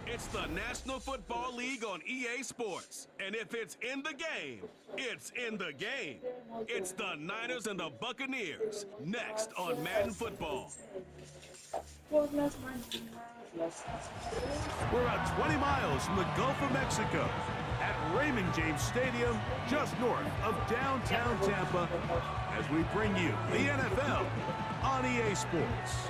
It's the National Football League on EA Sports. And if it's in the game, it's in the game. It's the Niners and the Buccaneers, next on Madden Football. We're about 20 miles from the Gulf of Mexico at Raymond James Stadium, just north of downtown Tampa, as we bring you the NFL on EA Sports.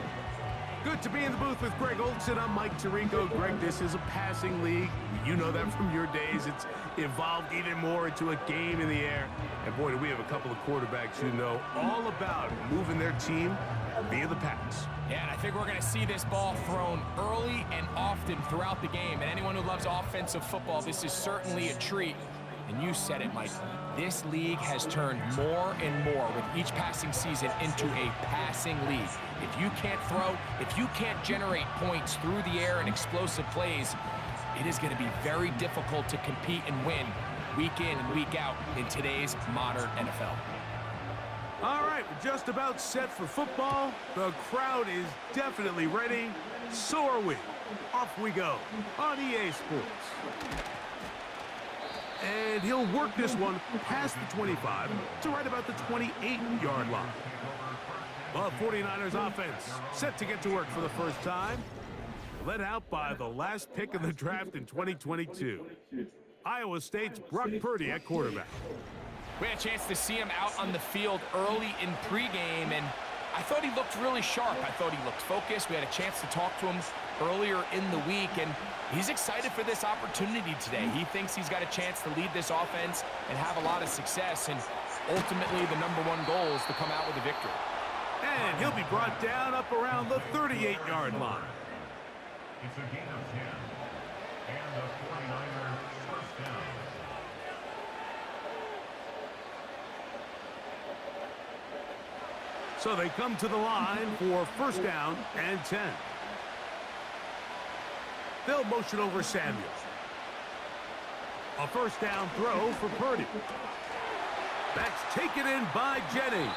Good to be in the booth with Greg Olson. I'm Mike Tirico. Greg, this is a passing league. You know that from your days. It's evolved even more into a game in the air. And boy, do we have a couple of quarterbacks who know all about moving their team via the pass. Yeah, and I think we're going to see this ball thrown early and often throughout the game. And anyone who loves offensive football, this is certainly a treat. And you said it, Mike. This league has turned more and more with each passing season into a passing league. If you can't throw, if you can't generate points through the air and explosive plays, it is going to be very difficult to compete and win week in and week out in today's modern NFL. All right, we're just about set for football. The crowd is definitely ready. So are we. Off we go on EA Sports. And he'll work this one past the 25 to right about the 28-yard line. The 49ers offense set to get to work for the first time. Led out by the last pick in the draft in 2022. Iowa State's Brock Purdy at quarterback. We had a chance to see him out on the field early in pregame, and I thought he looked really sharp. I thought he looked focused. We had a chance to talk to him earlier in the week, and he's excited for this opportunity today. He thinks he's got a chance to lead this offense and have a lot of success, and ultimately the #1 goal is to come out with a victory. And he'll be brought down up around the 38-yard line. It's a gain of 10, and the 49ers first down. So they come to the line for first down and 10. They'll motion over Samuel. A first down throw for Purdy. That's taken in by Jennings.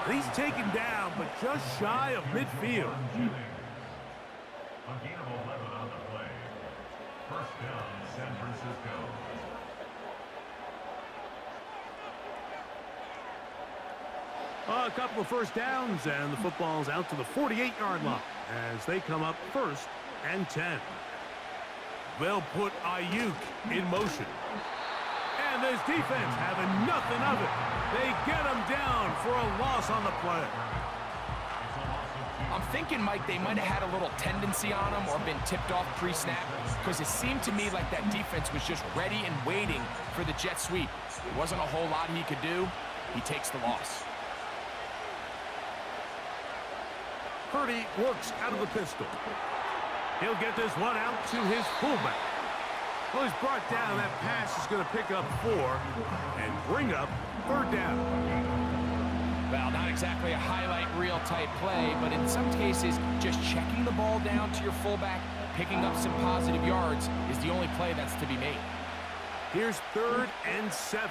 He's taken down, but just shy of midfield. A gain of 11 on the play. First down, San Francisco. A couple of first downs, and the football's out to the 48-yard line as they come up first and 10. They'll put Ayuk in motion. And this defense having nothing of it. They get him down for a loss on the play. I'm thinking, Mike, they might have had a little tendency on him or been tipped off pre-snap, because it seemed to me like that defense was just ready and waiting for the jet sweep. There wasn't a whole lot he could do. He takes the loss. Purdy works out of the pistol. He'll get this one out to his fullback. Well, he's brought down. That pass is going to pick up 4 and bring up third down. Well, not exactly a highlight reel type play, but in some cases, just checking the ball down to your fullback, picking up some positive yards is the only play that's to be made. Here's 3rd and 7.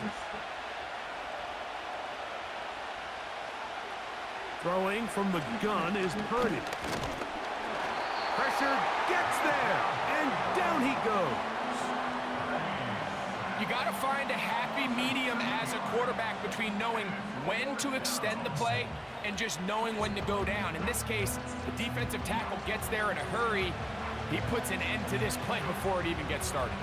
Throwing from the gun is Purdy. Pressure gets there, and down he goes. You got to find a happy medium as a quarterback between knowing when to extend the play and just knowing when to go down. In this case, the defensive tackle gets there in a hurry. He puts an end to this play before it even gets started.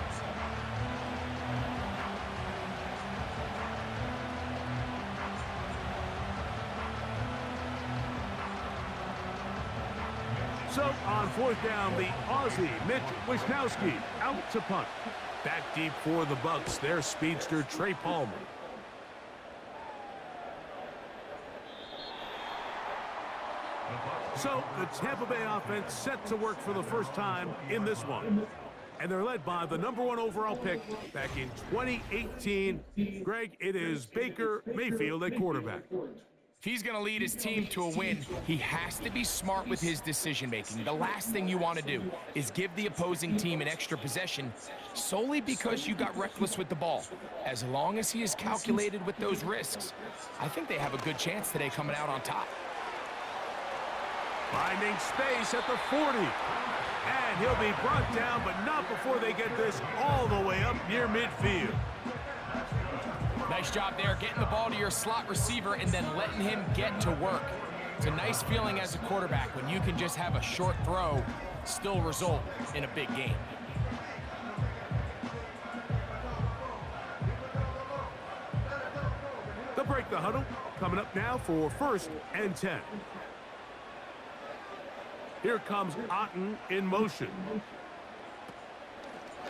So on 4th down, the Aussie Mitch Wisnowski out to punt. Back deep for the Bucs, their speedster Trey Palmer. So the Tampa Bay offense set to work for the first time in this one. And they're led by the #1 overall pick back in 2018. Greg, it is Baker Mayfield at quarterback. If he's going to lead his team to a win, he has to be smart with his decision-making. The last thing you want to do is give the opposing team an extra possession solely because you got reckless with the ball. As long as he is calculated with those risks, I think they have a good chance today coming out on top. Finding space at the 40. And he'll be brought down, but not before they get this all the way up near midfield. Nice job there, getting the ball to your slot receiver and then letting him get to work. It's a nice feeling as a quarterback when you can just have a short throw still result in a big game. They'll break the huddle. Coming up now for 1st and 10. Here comes Otten in motion.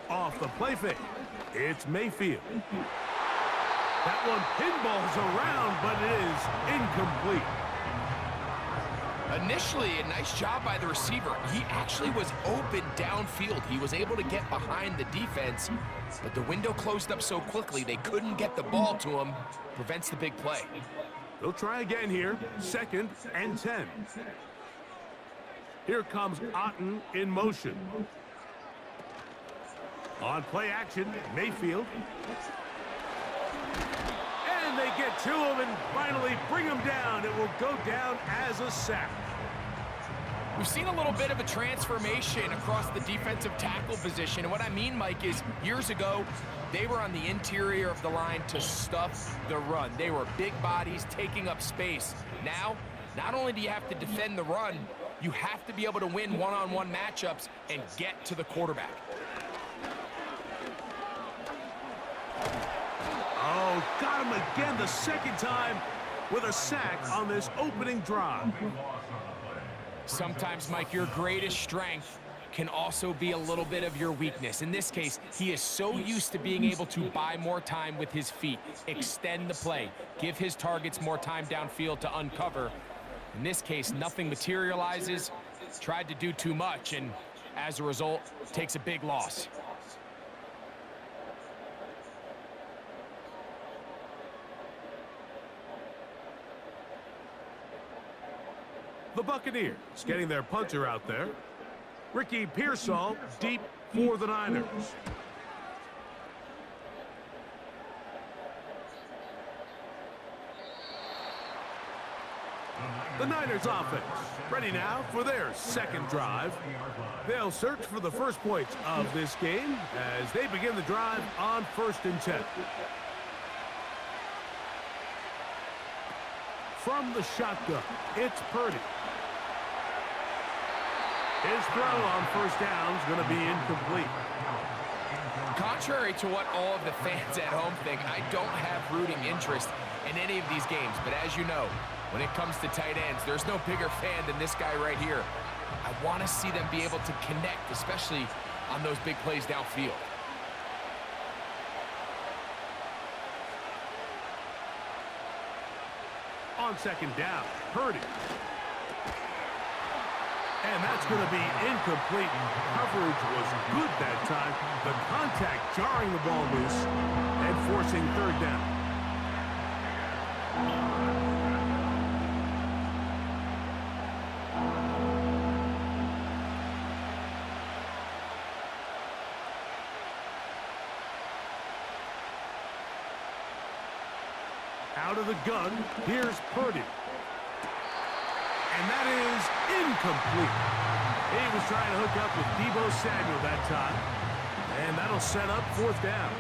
Off the play fake. It's Mayfield. That one pinballs around, but it is incomplete. Initially, a nice job by the receiver. He actually was open downfield. He was able to get behind the defense, but the window closed up so quickly they couldn't get the ball to him. Prevents the big play. They'll try again here. 2nd and 10. Here comes Otten in motion. On play action, Mayfield. And they get to him and finally bring him down. It will go down as a sack. We've seen a little bit of a transformation across the defensive tackle position. And what I mean, Mike, is years ago, they were on the interior of the line to stuff the run. They were big bodies taking up space. Now, not only do you have to defend the run, you have to be able to win one-on-one matchups and get to the quarterback. Oh, got him again the 2nd time with a sack on this opening drive. Sometimes, Mike, your greatest strength can also be a little bit of your weakness. In this case, he is so used to being able to buy more time with his feet, extend the play, give his targets more time downfield to uncover. In this case, nothing materializes, tried to do too much, and as a result, takes a big loss. The Buccaneers getting their punter out there. Ricky Pearsall deep for the Niners. The Niners offense ready now for their 2nd drive. They'll search for the first points of this game as they begin the drive on 1st and 10. From the shotgun, it's Purdy. His throw on 1st down is going to be incomplete. Contrary to what all of the fans at home think, I don't have rooting interest in any of these games. But as you know, when it comes to tight ends, there's no bigger fan than this guy right here. I want to see them be able to connect, especially on those big plays downfield. On 2nd down, Purdy. And that's going to be incomplete. Coverage was good that time. The contact jarring the ball loose and forcing 3rd down. Out of the gun, here's Purdy. And that is incomplete. He was trying to hook up with Deebo Samuel that time. And that'll set up 4th down.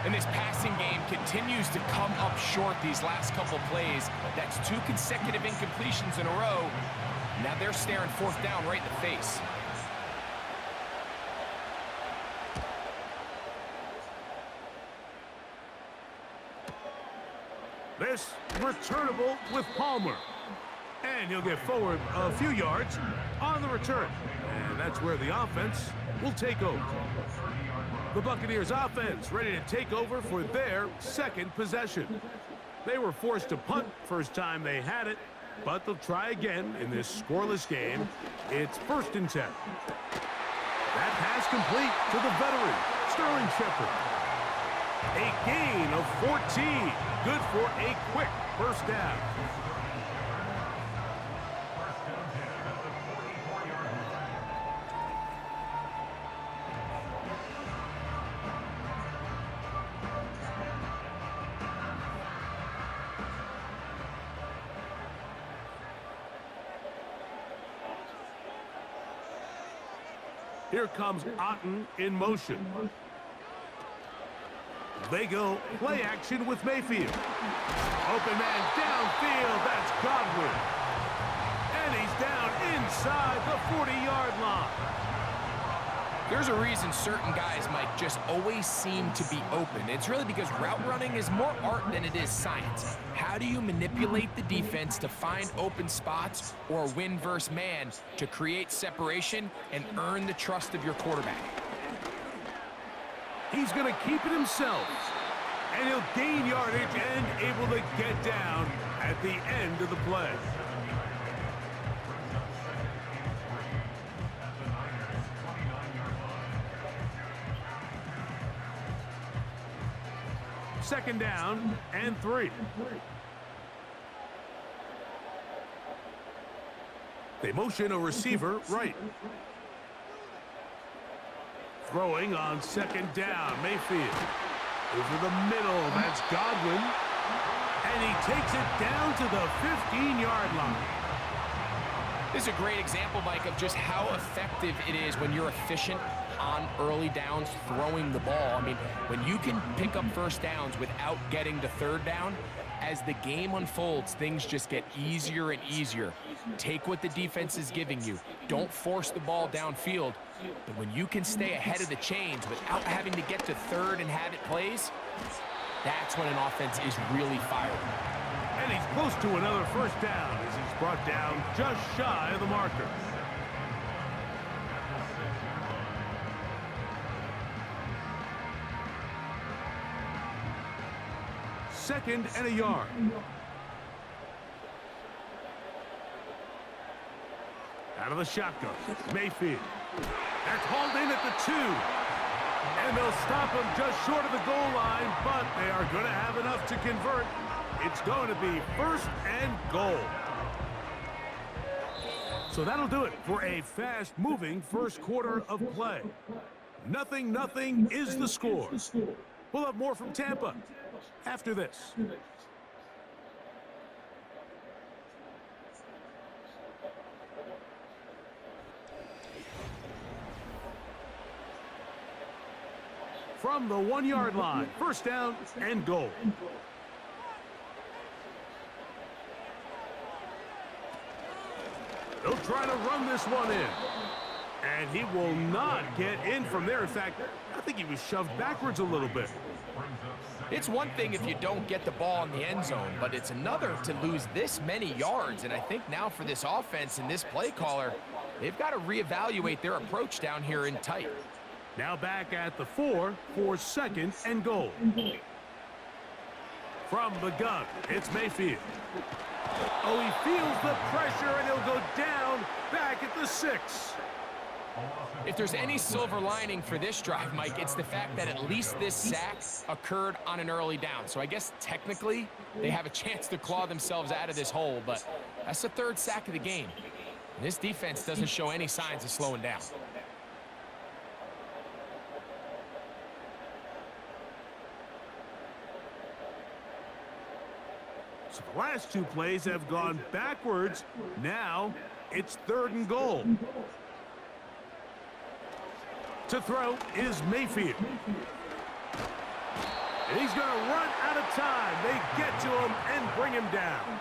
And this passing game continues to come up short these last couple plays. That's 2 consecutive incompletions in a row. Now they're staring 4th down right in the face. This returnable with Palmer. And he'll get forward a few yards on the return. And that's where the offense will take over. The Buccaneers offense ready to take over for their 2nd possession. They were forced to punt first time they had it, but they'll try again in this scoreless game. It's 1st and 10. That pass complete to the veteran, Sterling Shepard. A gain of 14. Good for a quick 1st down. Here comes Otten in motion. They go play action with Mayfield. Open man downfield, that's Godwin. And he's down inside the 40-yard line. There's a reason certain guys, Mike, just always seem to be open. It's really because route running is more art than it is science. How do you manipulate the defense to find open spots or win versus man to create separation and earn the trust of your quarterback? He's going to keep it himself. And he'll gain yardage and able to get down at the end of the play. Second down and 3. They motion a receiver right. Throwing on second down, Mayfield. Over the middle, that's Godwin. And he takes it down to the 15-yard line. This is a great example, Mike, of just how effective it is when you're efficient on early downs throwing the ball. I mean, when you can pick up first downs without getting to third down, as the game unfolds, things just get easier and easier. Take what the defense is giving you. Don't force the ball downfield. But when you can stay ahead of the chains without having to get to third and have it plays, that's when an offense is really firing. And he's close to another first down as he's brought down just shy of the marker. Second and a yard. Out of the shotgun, Mayfield. That's hauled in at the 2. And they'll stop him just short of the goal line, but they are going to have enough to convert. It's going to be first and goal. So that'll do it for a fast-moving first quarter of play. 0-0 is the score. We'll have more from Tampa after this. From the 1-yard line, first down and goal. They'll try to run this one in. And he will not get in from there. In fact, I think he was shoved backwards a little bit. It's one thing if you don't get the ball in the end zone, but it's another to lose this many yards. And I think now for this offense and this play caller, they've got to reevaluate their approach down here in tight. Now back at the 4 for second and goal. From the gun, it's Mayfield. Oh, he feels the pressure, and he'll go down back at the 6. If there's any silver lining for this drive, Mike, it's the fact that at least this sack occurred on an early down. So I guess technically they have a chance to claw themselves out of this hole, but that's the 3rd sack of the game. And this defense doesn't show any signs of slowing down. So the last 2 plays have gone backwards. Now it's 3rd and goal. To throw is Mayfield. And he's going to run out of time. They get to him and bring him down.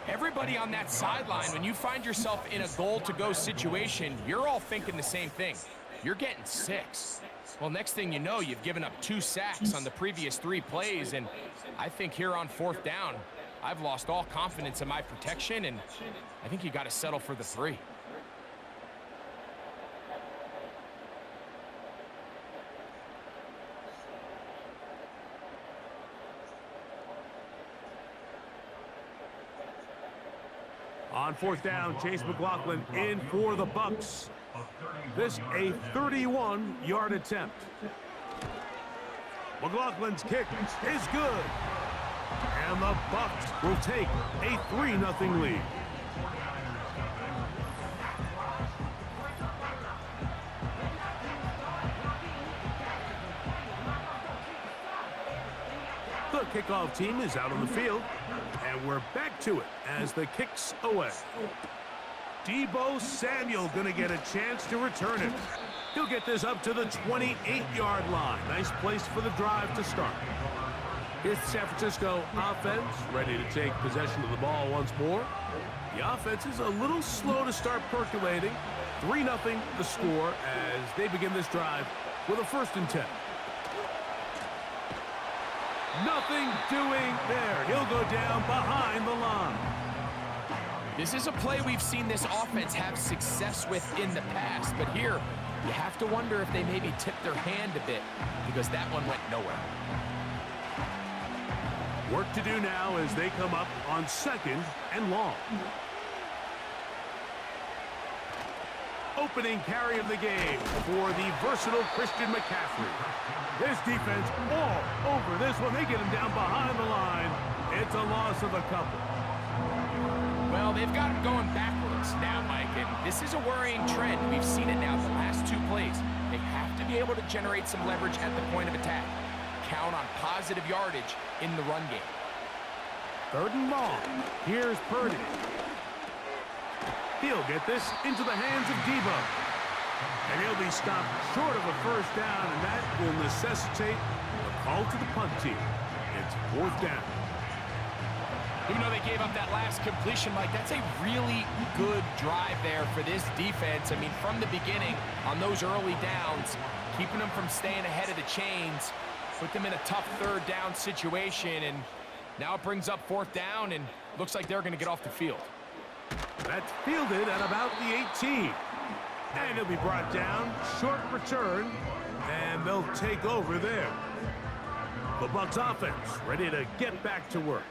Everybody on that sideline, when you find yourself in a goal-to-go situation, you're all thinking the same thing. You're getting 6. Well, next thing you know, you've given up 2 sacks on the previous 3 plays, and I think here on 4th down, I've lost all confidence in my protection, and I think you got to settle for the 3. On 4th down, Chase McLaughlin in for the Bucs. This a 31-yard attempt. McLaughlin's kick is good. And the Bucs will take a 3-0 lead. The kickoff team is out on the field, and we're back to it as the kick's away. Deebo Samuel going to get a chance to return it. He'll get this up to the 28-yard line. Nice place for the drive to start. Here's the San Francisco offense, ready to take possession of the ball once more. The offense is a little slow to start percolating. 3-0 the score as they begin this drive with a 1st and 10. Nothing doing there. He'll go down behind the line. This is a play we've seen this offense have success with in the past, but here you have to wonder if they maybe tipped their hand a bit because that one went nowhere. Work to do now as they come up on 2nd and long. Opening carry of the game for the versatile Christian McCaffrey. This defense all over this one. They get him down behind the line. It's a loss of a couple. Well, they've got him going backwards now, Mike, and this is a worrying trend. We've seen it now the last 2 plays. They have to be able to generate some leverage at the point of attack. Count on positive yardage in the run game. 3rd and long. Here's Purdy. He'll get this into the hands of Deebo. And he'll be stopped short of a 1st down, and that will necessitate a call to the punt team. It's 4th down. Even though they gave up that last completion, Mike, that's a really good drive there for this defense. I mean, from the beginning, on those early downs, keeping them from staying ahead of the chains, put them in a tough 3rd down situation, and now it brings up 4th down, and looks like they're going to get off the field. That's fielded at about the 18. And he'll be brought down, short return, and they'll take over there. The Bucs offense ready to get back to work.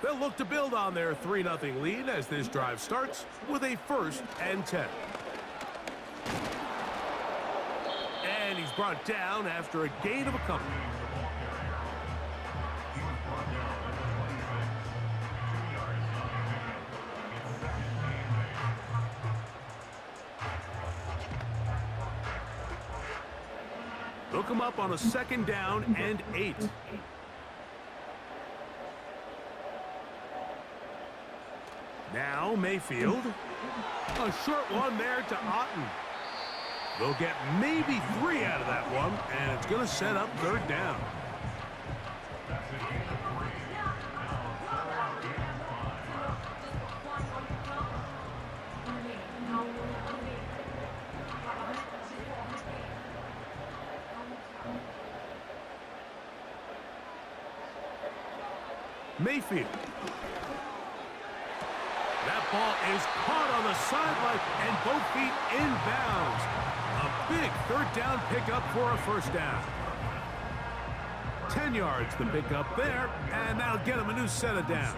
They'll look to build on their 3-0 lead as this drive starts with a 1st and 10. And he's brought down after a gain of a couple. They'll come up on a 2nd down and 8. Now Mayfield. A short one there to Otten. They'll get maybe 3 out of that one, and it's going to set up 3rd down. Mayfield. That ball is caught on the sideline and both feet inbounds. A big 3rd down pickup for a 1st down. 10 yards the pickup there, and that'll get him a new set of downs.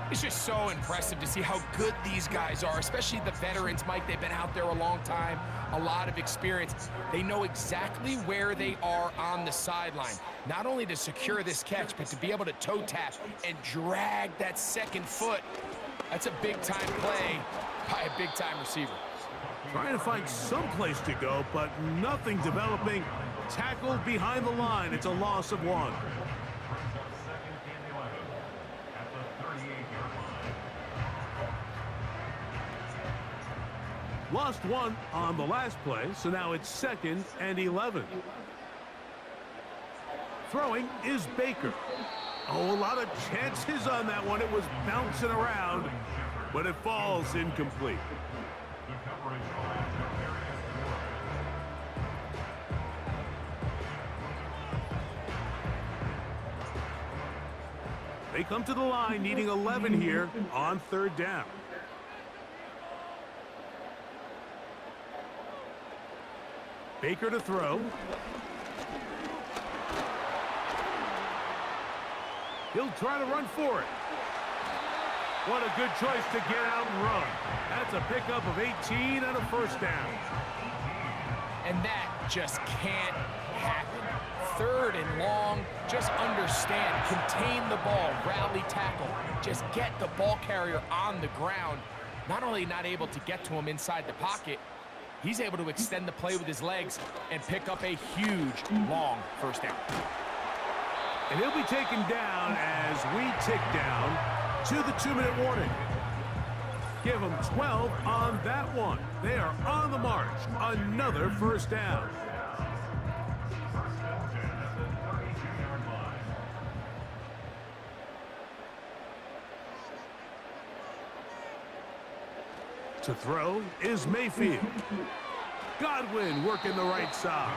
It's just so impressive to see how good these guys are, especially the veterans, Mike. They've been out there a long time, a lot of experience. They know exactly where they are on the sideline, not only to secure this catch, but to be able to toe tap and drag that 2nd foot. That's a big-time play by a big-time receiver. Trying to find some place to go, but nothing developing. Tackled behind the line. It's a loss of 1. Lost 1 on the last play, so now it's 2nd and 11. Throwing is Baker. Oh, a lot of chances on that one. It was bouncing around, but it falls incomplete. They come to the line needing 11 here on 3rd down. Baker to throw. He'll try to run for it. What a good choice to get out and run. That's a pickup of 18 and a 1st down. And that just can't happen. 3rd and long, just understand, contain the ball, rally tackle, just get the ball carrier on the ground. Not only not able to get to him inside the pocket, he's able to extend the play with his legs and pick up a huge, long 1st down. And he'll be taken down as we tick down to the 2-minute warning. Give them 12 on that one. They are on the march. Another first down. To throw is Mayfield. Godwin working the right side.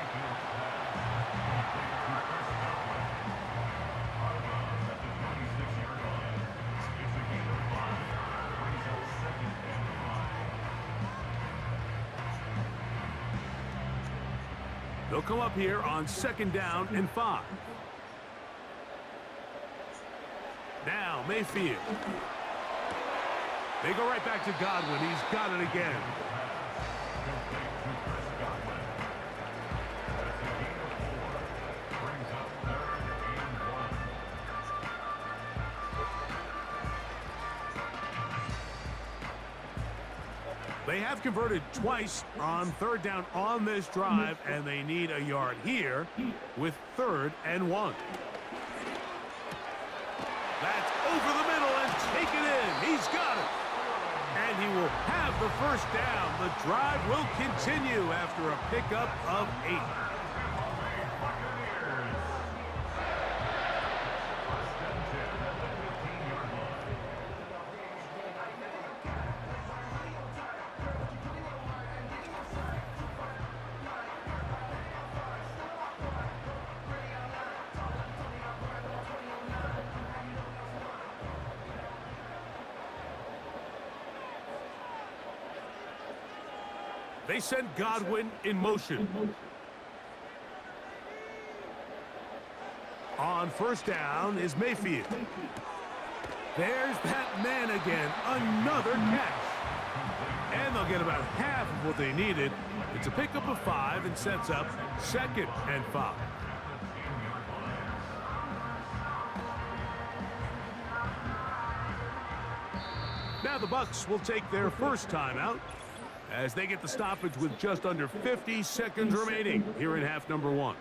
They'll come up here on 2nd down and 5. Now Mayfield. They go right back to Godwin. He's got it again. They have converted twice on 3rd down on this drive, and they need a yard here with 3rd and 1. That's over the middle and taken in. He's got it. And he will have the first down. The drive will continue after a pickup of 8. They send Godwin in motion. On 1st down is Mayfield. There's that man again. Another catch. And they'll get about half of what they needed. It's a pickup of 5 and sets up 2nd and 5. Now the Bucs will take their first timeout as they get the stoppage with just under 50 seconds remaining here in half number 1.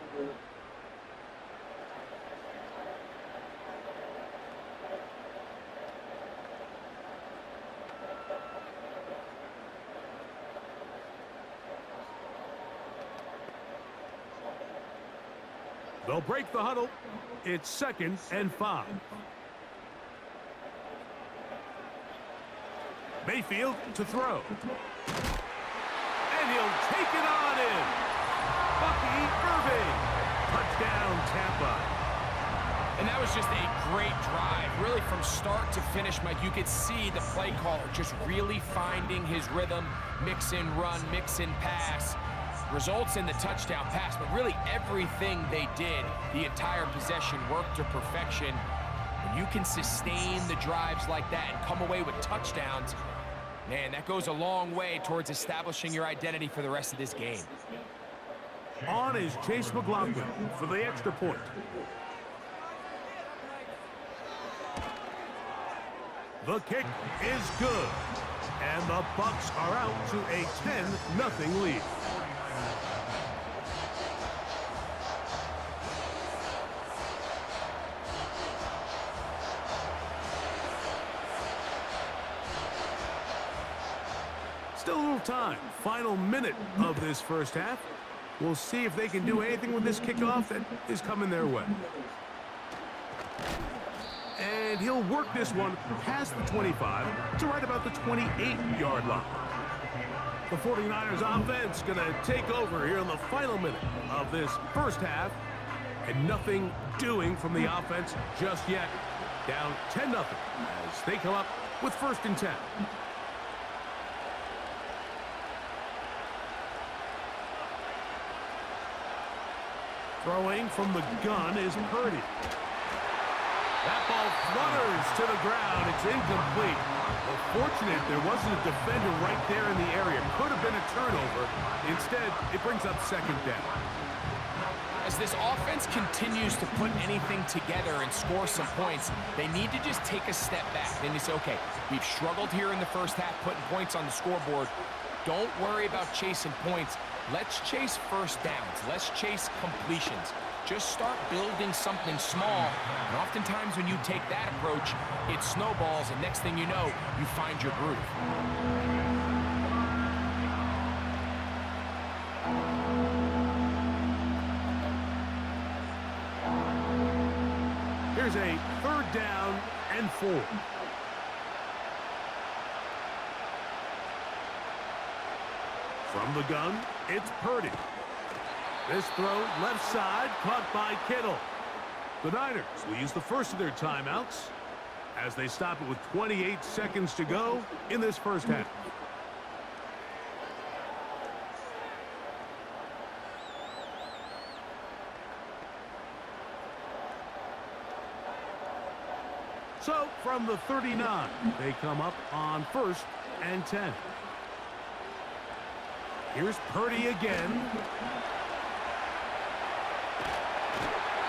They'll break the huddle. It's 2nd and 5. Mayfield to throw. And he'll take it on in. Bucky Irving. Touchdown, Tampa. And that was just a great drive. Really from start to finish, Mike, you could see the play caller just really finding his rhythm. Mix in run, mix in pass. Results in the touchdown pass, but really everything they did, the entire possession worked to perfection. When you can sustain the drives like that and come away with touchdowns, man, that goes a long way towards establishing your identity for the rest of this game. On is Chase McLaughlin for the extra point. The kick is good. And the Bucs are out to a 10-0 lead. Still a little time. Final minute of this first half. We'll see if they can do anything with this kickoff that is coming their way. And he'll work this one past the 25 to right about the 28-yard line. The 49ers offense going to take over here in the final minute of this first half. And nothing doing from the offense just yet. Down 10-0 as they come up with 1st and 10. Throwing from the gun is Purdy. That ball flutters to the ground. It's incomplete. Well, fortunate there wasn't a defender right there in the area. Could have been a turnover. Instead, it brings up 2nd down. As this offense continues to put anything together and score some points, they need to just take a step back. Then you say, okay, we've struggled here in the first half, putting points on the scoreboard. Don't worry about chasing points. Let's chase first downs. Let's chase completions. Just start building something small. And oftentimes when you take that approach, it snowballs, and next thing you know, you find your groove. Here's a 3rd down and 4. From the gun, it's Purdy. This throw left side caught by Kittle. The Niners will use the first of their timeouts as they stop it with 28 seconds to go in this first half. So from the 39, they come up on 1st and 10. Here's Purdy again.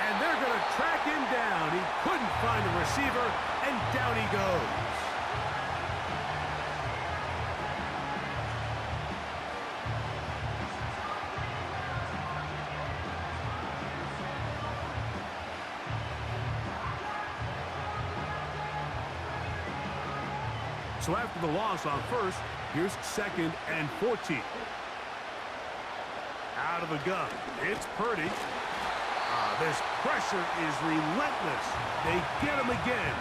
And they're going to track him down. He couldn't find a receiver, and down he goes. So after the loss on 1st, here's 2nd and 14. Out of the gun, it's Purdy. This pressure is relentless. They get him again.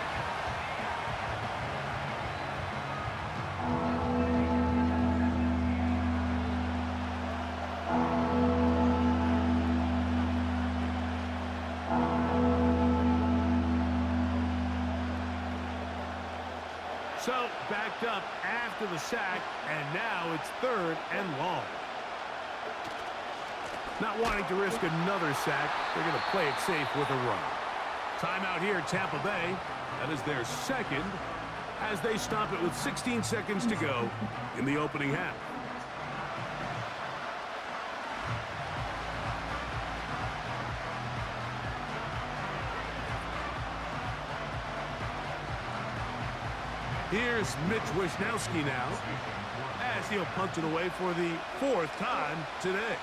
So backed up after the sack, and now it's 3rd and long. Not wanting to risk another sack, they're going to play it safe with a run. Timeout here, Tampa Bay. That is their 2nd as they stop it with 16 seconds to go in the opening half. Here's Mitch Wisnowski now as he'll punch it away for the 4th time today.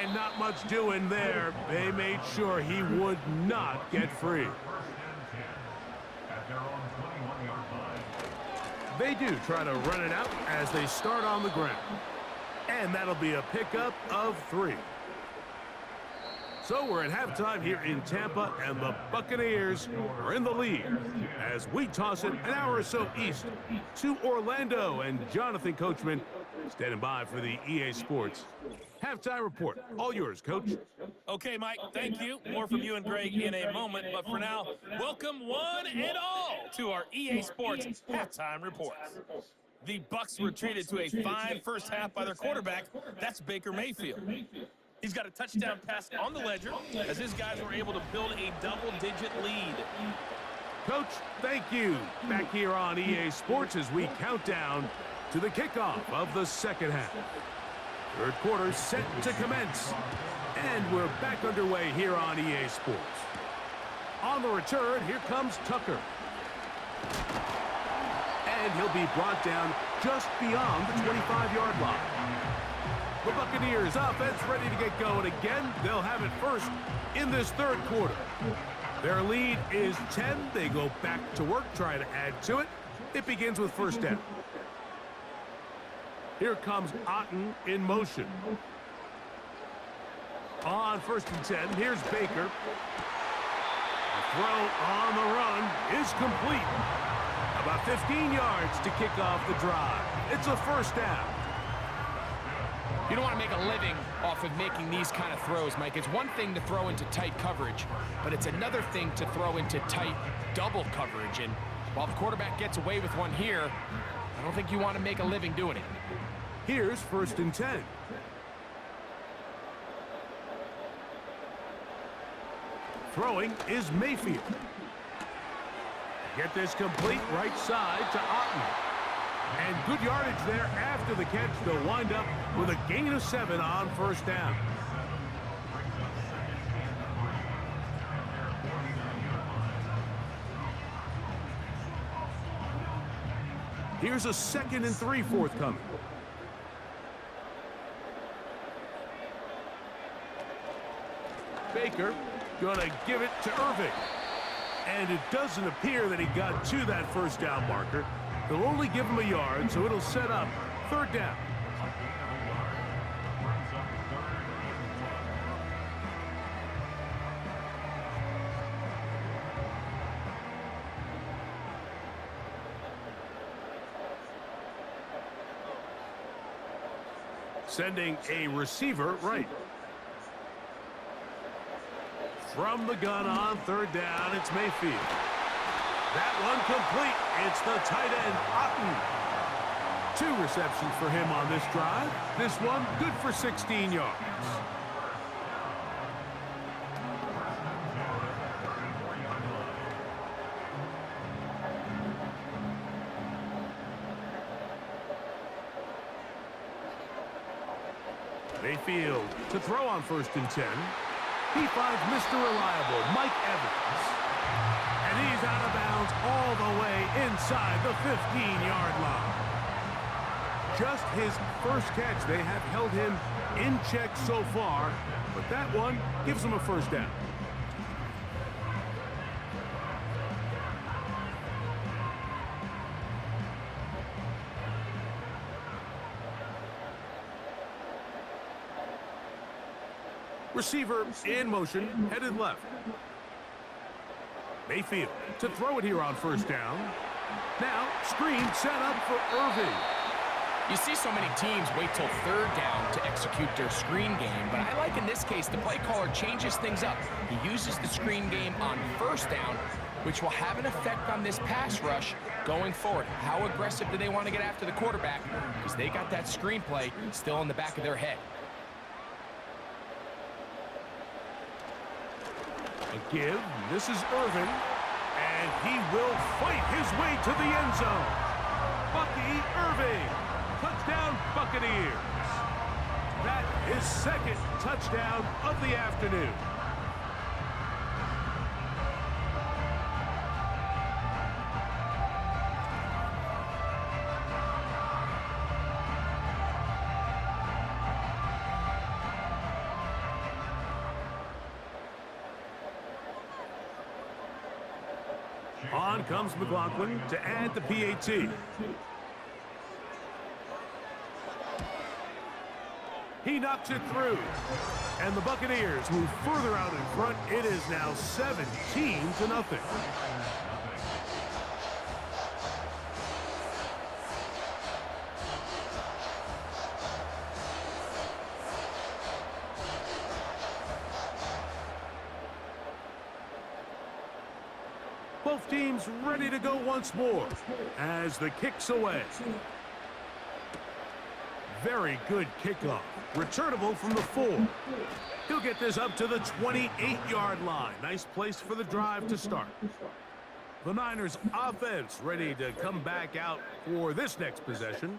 And not much doing there. They made sure he would not get free. They do try to run it out as they start on the ground. And that'll be a pickup of 3. So we're at halftime here in Tampa, and the Buccaneers are in the lead as we toss it an hour or so east to Orlando, and Jonathan Coachman standing by for the EA Sports halftime report. All yours, Coach. Okay, Mike, thank you. More from you and Greg in a moment, but for now, welcome one and all to our EA Sports halftime report. The Bucs were treated to a fine first half by their quarterback. That's Baker Mayfield. He's got a touchdown pass on the ledger as his guys were able to build a double-digit lead. Coach, thank you. Back here on EA Sports as we count down to the kickoff of the second half. Third quarter set to commence. And we're back underway here on EA Sports. On the return, here comes Tucker. And he'll be brought down just beyond the 25-yard line. The Buccaneers offense ready to get going again. They'll have it first in this third quarter. Their lead is 10. They go back to work, try to add to it. It begins with first down. Here comes Otten in motion. On 1st and 10, here's Baker. The throw on the run is complete. About 15 yards to kick off the drive. It's a first down. You don't want to make a living off of making these kind of throws, Mike. It's one thing to throw into tight coverage, but it's another thing to throw into tight double coverage. And while the quarterback gets away with one here, I don't think you want to make a living doing it. Here's 1st and 10. Throwing is Mayfield. Get this complete right side to Otten. And good yardage there after the catch. They'll wind up with a gain of 7 on first down. Here's a 2nd and 3 forthcoming. Baker gonna give it to Irving. And it doesn't appear that he got to that first down marker. They'll only give him a yard, so it'll set up 3rd down. Sending a receiver right. From the gun on 3rd down, it's Mayfield. That one complete. It's the tight end, Otten. 2 receptions for him on this drive. This one good for 16 yards. Mayfield to throw on 1st and 10. He finds Mr. Reliable, Mike Evans. And he's out of bounds all the way inside the 15-yard line. Just his first catch. They have held him in check so far, but that one gives him a 1st down. Receiver in motion, headed left. Mayfield to throw it here on 1st down. Now, screen set up for Irving. You see so many teams wait till 3rd down to execute their screen game, but I like in this case the play caller changes things up. He uses the screen game on 1st down, which will have an effect on this pass rush going forward. How aggressive do they want to get after the quarterback? Because they got that screen play still in the back of their head. A give. This is Irving. And he will fight his way to the end zone. Bucky Irving. Touchdown, Buccaneers. That is 2nd touchdown of the afternoon. On comes McLaughlin to add the PAT. He knocks it through. And the Buccaneers move further out in front. It is now 17-0. Both teams ready to go once more as the kick's away. Very good kickoff. Returnable from the 4. He'll get this up to the 28-yard line. Nice place for the drive to start. The Niners offense ready to come back out for this next possession.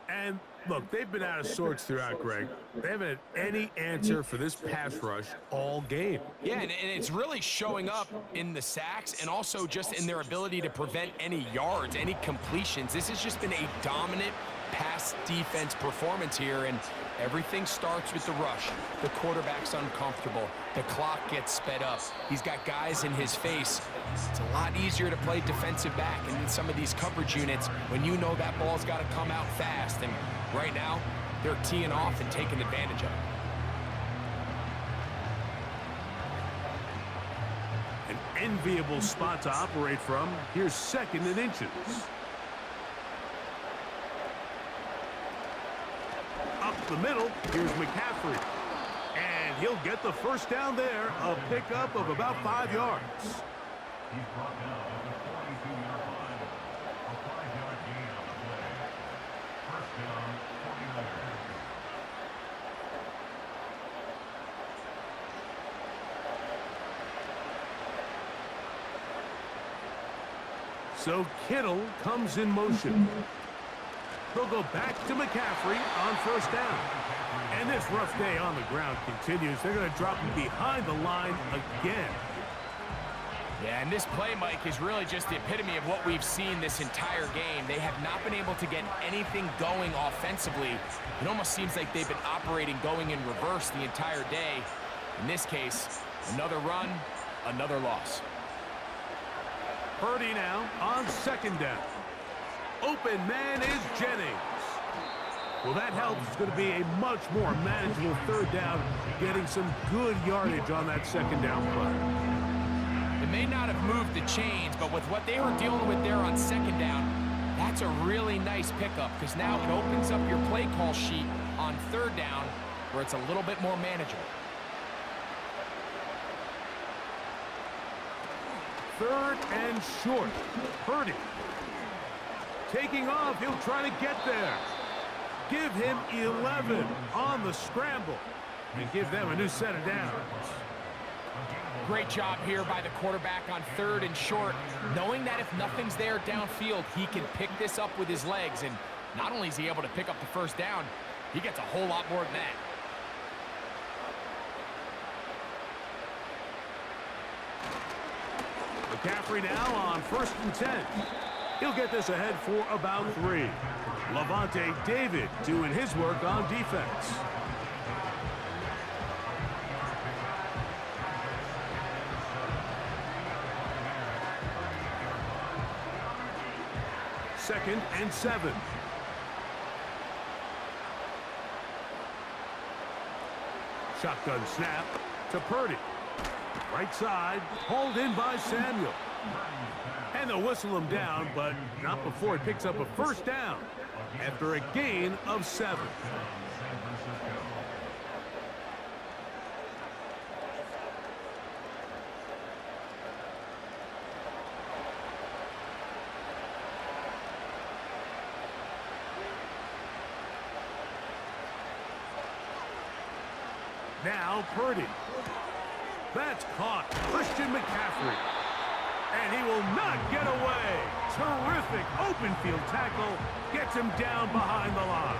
And look, they've been out of sorts throughout, Greg. They haven't had any answer for this pass rush all game. Yeah, and it's really showing up in the sacks and also just in their ability to prevent any yards, any completions. This has just been a dominant pass defense performance here, and everything starts with the rush. The quarterback's uncomfortable. The clock gets sped up. He's got guys in his face. It's a lot easier to play defensive back and in some of these coverage units when you know that ball's got to come out fast, and right now they're teeing off and taking advantage of it. An enviable spot to operate from. Here's 2nd and inches. Up the middle, here's McCaffrey. And he'll get the 1st down there, a pickup of about 5 yards. He's brought down at the 42-yard line. A 5-yard gain on the play. 1st down, 49ers. So Kittle comes in motion. They'll go back to McCaffrey on 1st down. And this rough day on the ground continues. They're going to drop him behind the line again. Yeah, and this play, Mike, is really just the epitome of what we've seen this entire game. They have not been able to get anything going offensively. It almost seems like they've been operating going in reverse the entire day. In this case, another run, another loss. Purdy now on second down. Open man is Jennings. Well, that helps. It's going to be a much more manageable third down, getting some good yardage on that second down play. It may not have moved the chains, but with what they were dealing with there on second down, that's a really nice pickup because now it opens up your play call sheet on third down where it's a little bit more manageable. Third and short. Purdy. Taking off, he'll try to get there. Give him 11 on the scramble and give them a new set of downs. Great job here by the quarterback on third and short, knowing that if nothing's there downfield, he can pick this up with his legs. And not only is he able to pick up the first down, he gets a whole lot more than that. McCaffrey now on 1st and 10. He'll get this ahead for about 3. Levante David doing his work on defense. Second and 7. Shotgun snap to Purdy. Right side, hauled in by Samuel. And they'll whistle him down, but not before he picks up a first down after a gain of 7. Now Purdy. That's caught. Christian McCaffrey. And he will not get away. Terrific open field tackle. Gets him down behind the line.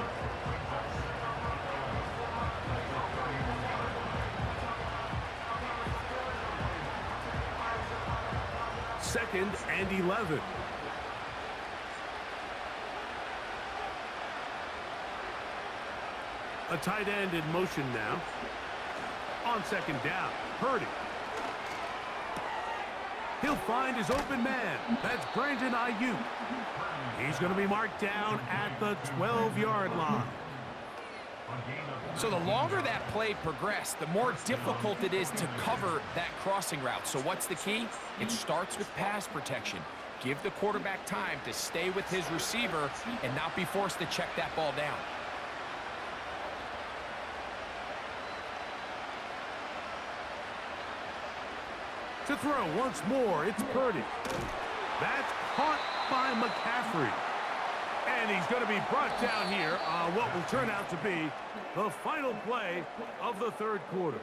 Second and 11. A tight end in motion now. On second down, Purdy. He'll find his open man. That's Brandon Ayuk. He's going to be marked down at the 12-yard line. So the longer that play progressed, the more difficult it is to cover that crossing route. So what's the key? It starts with pass protection. Give the quarterback time to stay with his receiver and not be forced to check that ball down. To throw once more, it's Purdy. That's caught by McCaffrey. And he's going to be brought down here on what will turn out to be the final play of the third quarter.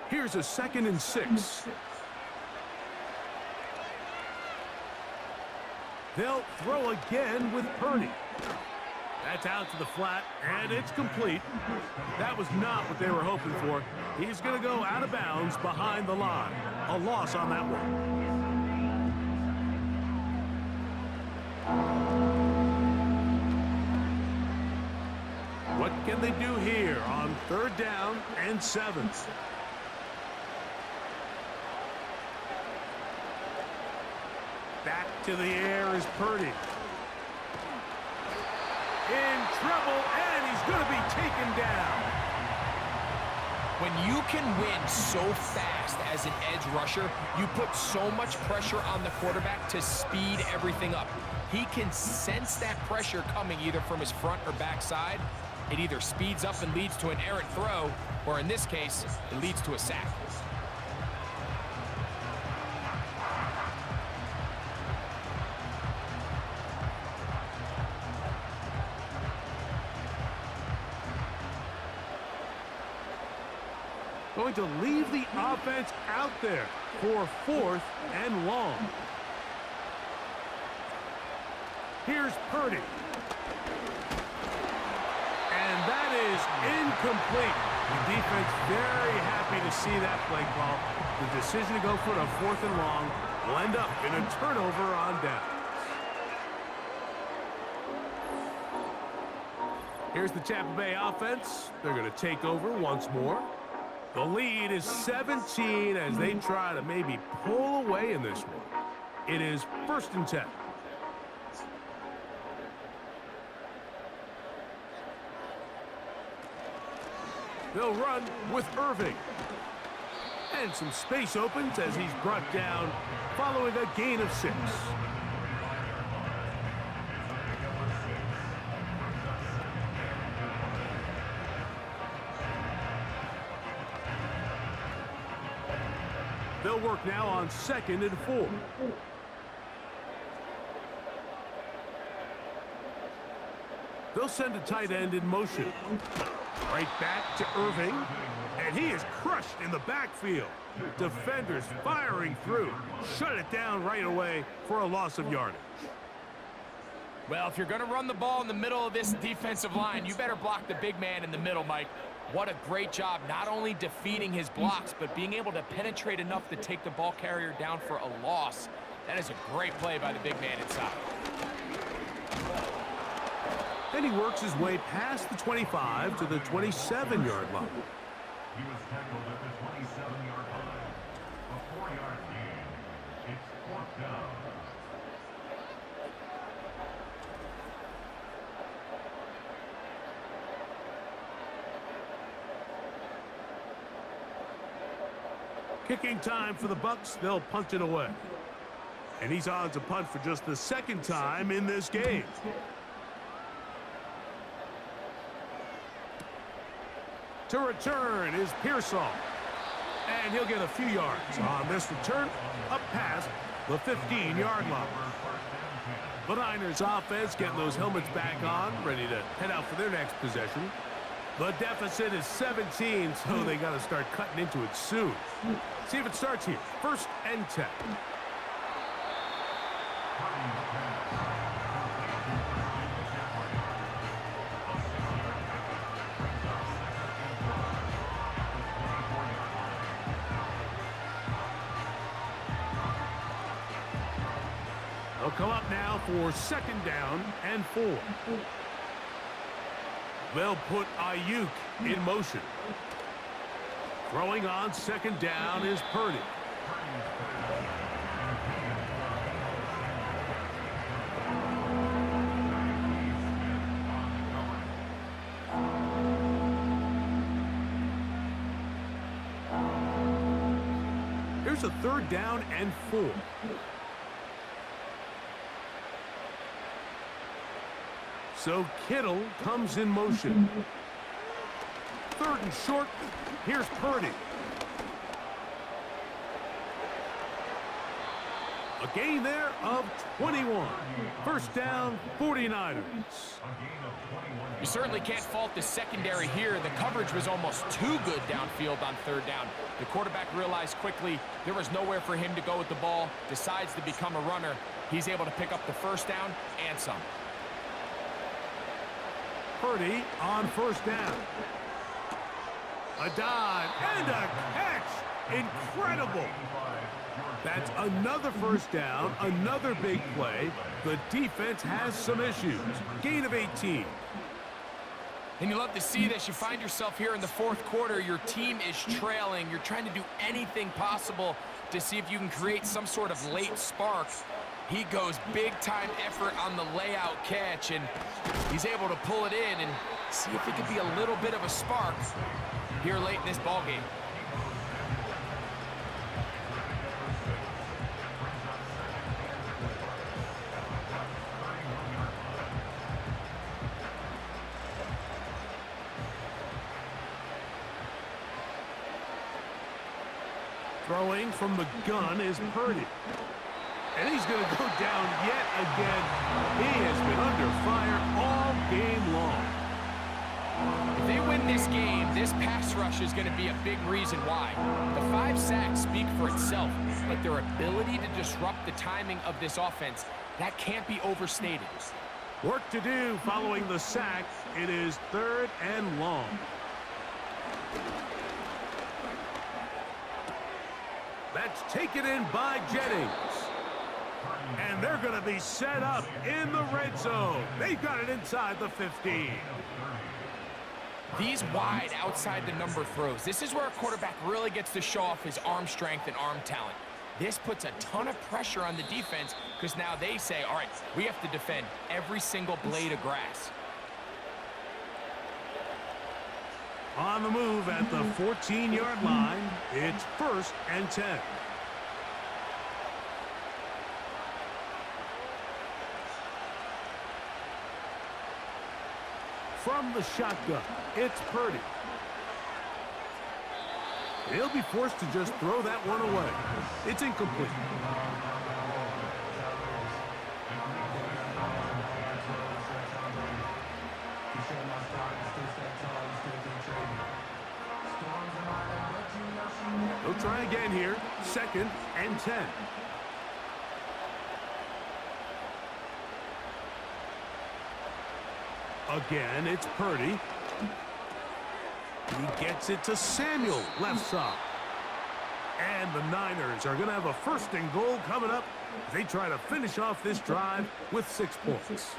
Here's a 2nd and 6. They'll throw again with Purdy. That's out to the flat, and it's complete. That was not what they were hoping for. He's going to go out of bounds behind the line. A loss on that one. What can they do here on 3rd down and 7? Back to the air is Purdy. In trouble, and he's going to be taken down. When you can win so fast as an edge rusher, you put so much pressure on the quarterback to speed everything up. He can sense that pressure coming either from his front or back side. It either speeds up and leads to an errant throw, or in this case, it leads to a sack. Going to leave the offense out there. for 4th and long. Here's Purdy. And that is incomplete. The defense very happy to see that play call. The decision to go for it on 4th and long will end up in a turnover on downs. Here's the Tampa Bay offense. They're going to take over once more. The lead is 17 as they try to maybe pull away in this one. It is 1st and 10. They'll run with Irving. And some space opens as he's brought down following a gain of 6. They'll work now on 2nd and 4. They'll send a tight end in motion. Right back to Irving, and he is crushed in the backfield. Defenders firing through. Shut it down right away for a loss of yardage. Well, if you're going to run the ball in the middle of this defensive line, you better block the big man in the middle, Mike. What a great job, not only defeating his blocks, but being able to penetrate enough to take the ball carrier down for a loss. That is a great play by the big man inside. And he works his way past the 25 to the 27-yard line. He was tackled at the 27-yard line. A 4-yard gain. It's 4th down. Kicking time for the Bucs. They'll punt it away. And he's on to punt for just the 2nd time in this game. To return is Pearsall. And he'll get a few yards on this return up past the 15-yard line. The Niners offense getting those helmets back on, ready to head out for their next possession. The deficit is 17, so they got to start cutting into it soon. See if it starts here. 1st and 10. They'll come up now for 2nd down and 4. They'll put Ayuk in motion. Throwing on 2nd down is Purdy. Here's a 3rd down and 4. So Kittle comes in motion. 3rd and short. Here's Purdy. A gain there of 21. 1st down, 49ers. You certainly can't fault the secondary here. The coverage was almost too good downfield on 3rd down. The quarterback realized quickly there was nowhere for him to go with the ball, decides to become a runner. He's able to pick up the 1st down and some. Purdy on 1st down. A dive and a catch. Incredible. That's another 1st down, another big play. The defense has some issues. Gain of 18. And you love to see this. You find yourself here in the 4th quarter. Your team is trailing. You're trying to do anything possible to see if you can create some sort of late spark. He goes big-time effort on the layout catch, and he's able to pull it in and see if it could be a little bit of a spark here late in this ballgame. Throwing from the gun is Purdy. And he's going to go down yet again. He has been under fire all game long. If they win this game, this pass rush is going to be a big reason why. The 5 sacks speak for itself, but their ability to disrupt the timing of this offense, that can't be overstated. Work to do following the sack. It is 3rd and long. That's taken in by Jennings. And they're going to be set up in the red zone. They've got it inside the 15. These wide outside the number throws, this is where a quarterback really gets to show off his arm strength and arm talent. This puts a ton of pressure on the defense because now they say, all right, we have to defend every single blade of grass. On the move at the 14-yard line, it's 1st and 10. From the shotgun, it's Purdy. He'll be forced to just throw that one away. It's incomplete. He'll try again here. 2nd and 10. Again, it's Purdy. He gets it to Samuel, left side. And the Niners are going to have a 1st and goal coming up as they try to finish off this drive with 6 points.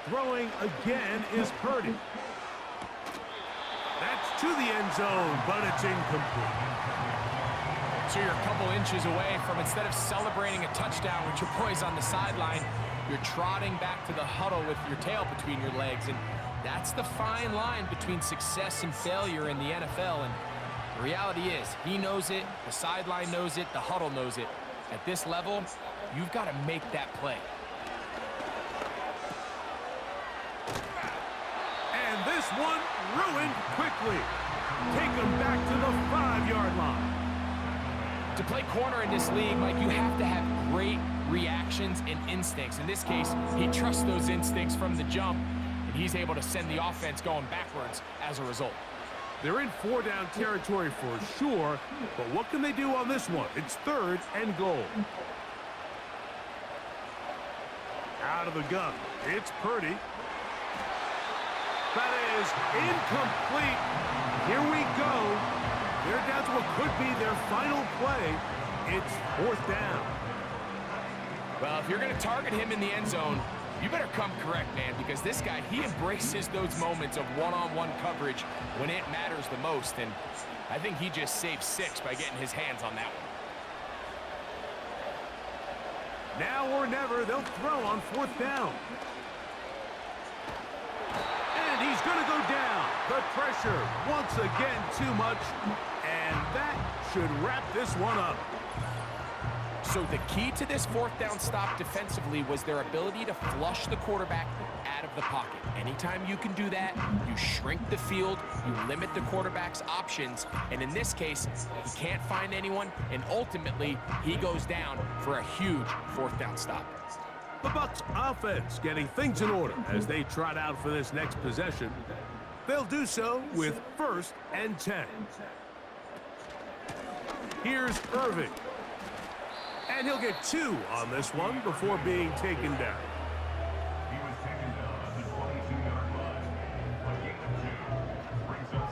Throwing again is Purdy. That's to the end zone, but it's incomplete. So you're a couple inches away from, instead of celebrating a touchdown with your boys on the sideline, you're trotting back to the huddle with your tail between your legs. And that's the fine line between success and failure in the NFL. And the reality is, he knows it, the sideline knows it, the huddle knows it. At this level, you've got to make that play. And this one ruined quickly. Take him back to the 5-yard line. To play corner in this league, Mike, you have to have great reactions and instincts. In this case, he trusts those instincts from the jump, and he's able to send the offense going backwards as a result. They're in 4-down territory for sure, but what can they do on this one? It's 3rd and goal. Out of the gun, it's Purdy. That is incomplete. Here we go. They're down to what could be their final play. It's 4th down. Well, if you're going to target him in the end zone, you better come correct, man, because this guy, he embraces those moments of one-on-one coverage when it matters the most, and I think he just saved 6 by getting his hands on that one. Now or never, they'll throw on 4th down. And he's going to go down. The pressure, once again, too much. And that should wrap this one up. So the key to this 4th down stop defensively was their ability to flush the quarterback out of the pocket. Anytime you can do that, you shrink the field, you limit the quarterback's options, and in this case, he can't find anyone, and ultimately, he goes down for a huge 4th down stop. The Bucs offense getting things in order as they trot out for this next possession. They'll do so with 1st and 10. Here's Irving. And he'll get 2 on this one before being taken down. He was taken down at the 22-yard line. A gain of 2 brings up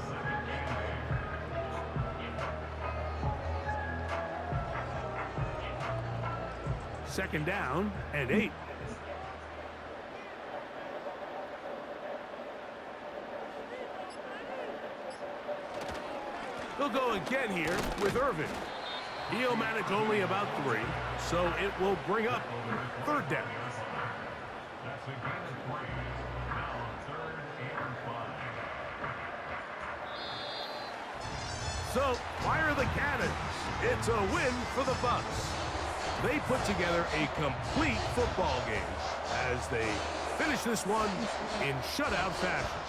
2nd down and 8. They'll go again here with Irving. He'll manage only about 3, so it will bring up 3rd down. That's a gain of 3. Now 3rd and 5. So, fire the cannons. It's a win for the Bucs. They put together a complete football game as they finish this one in shutout fashion.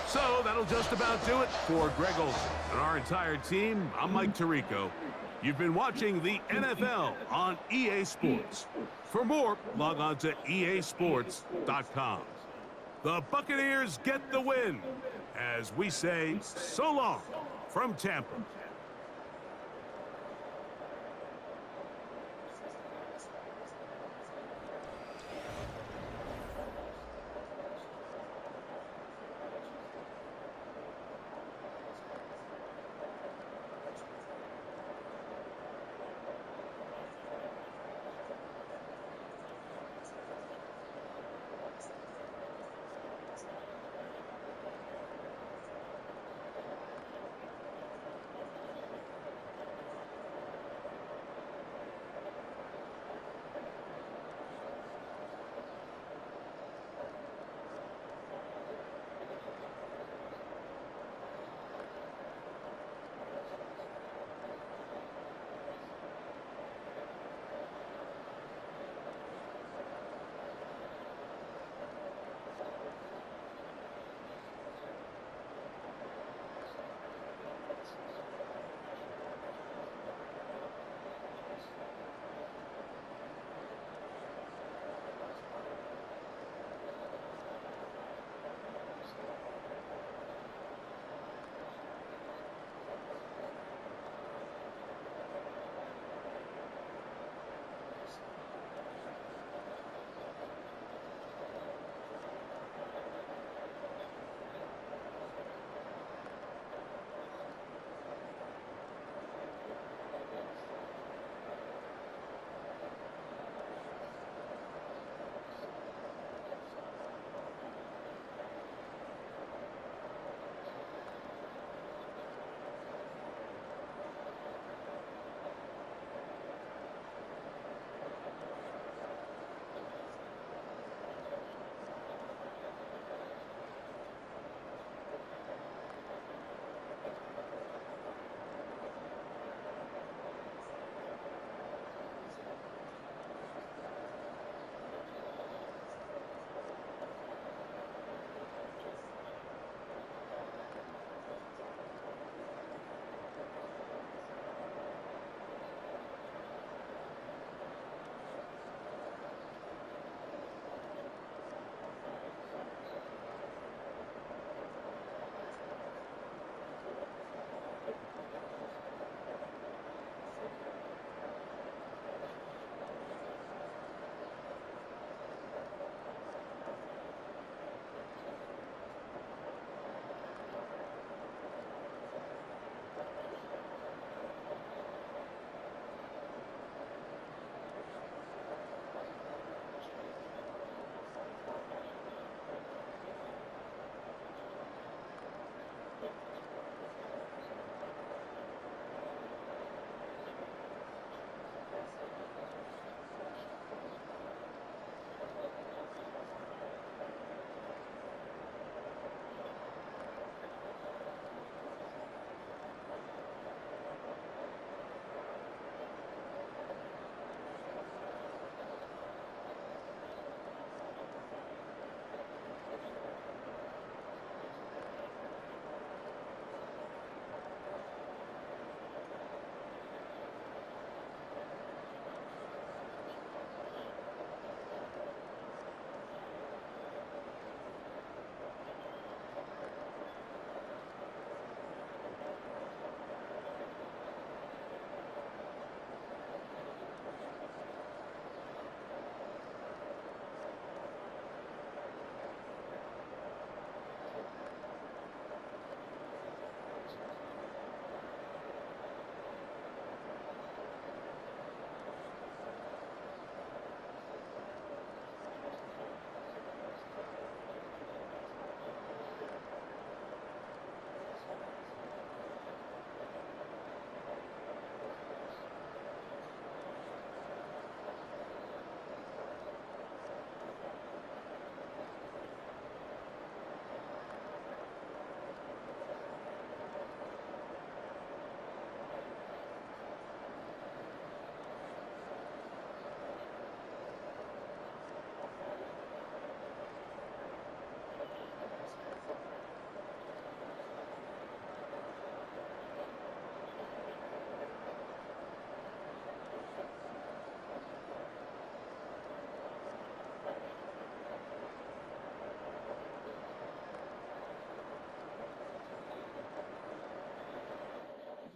So that'll just about do it for Greg Olson and our entire team. I'm Mike Tirico. You've been watching the NFL on EA Sports. For more, log on to easports.com. The Buccaneers get the win as we say so long from Tampa.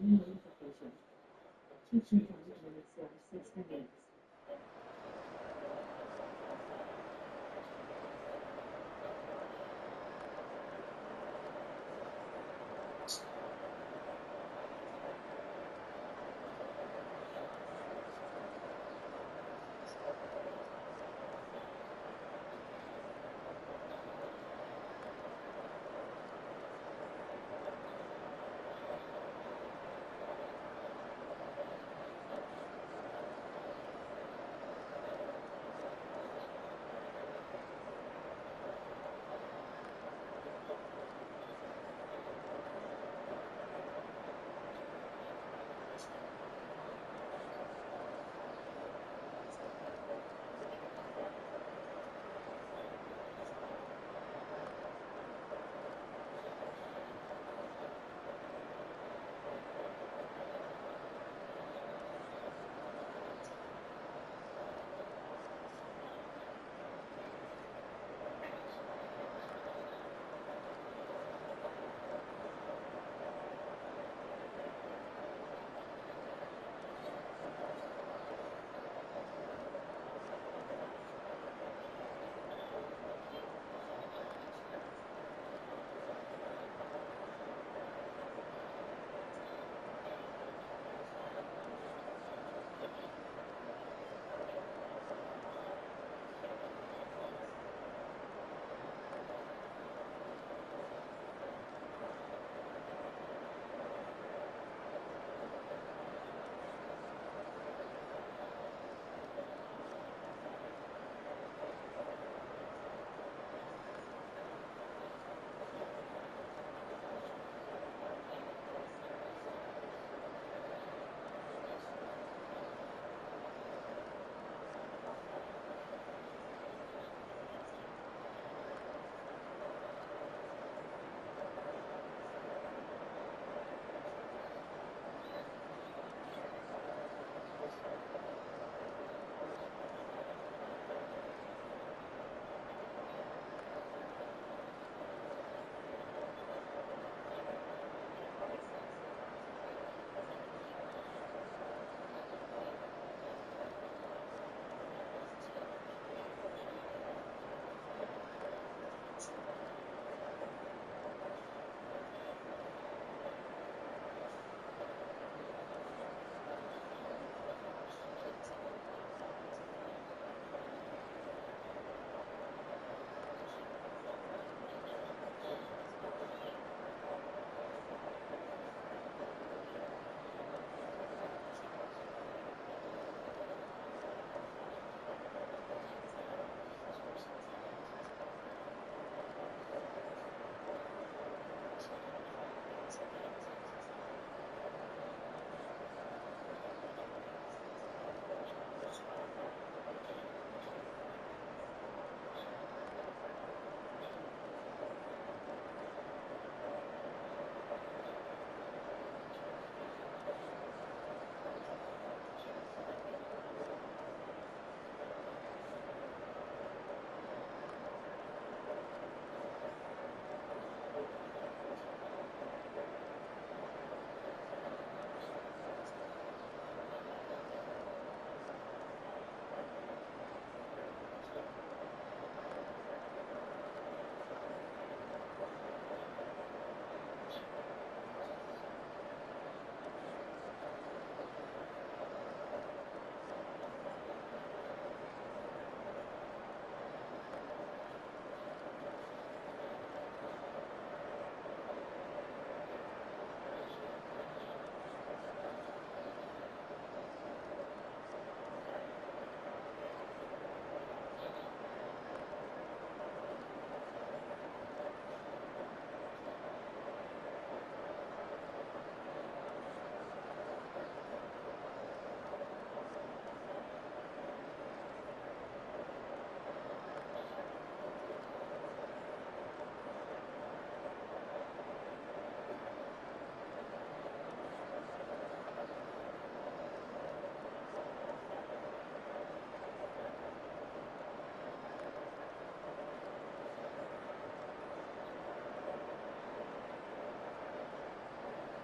New notification. Teaching commitments 60 minutes.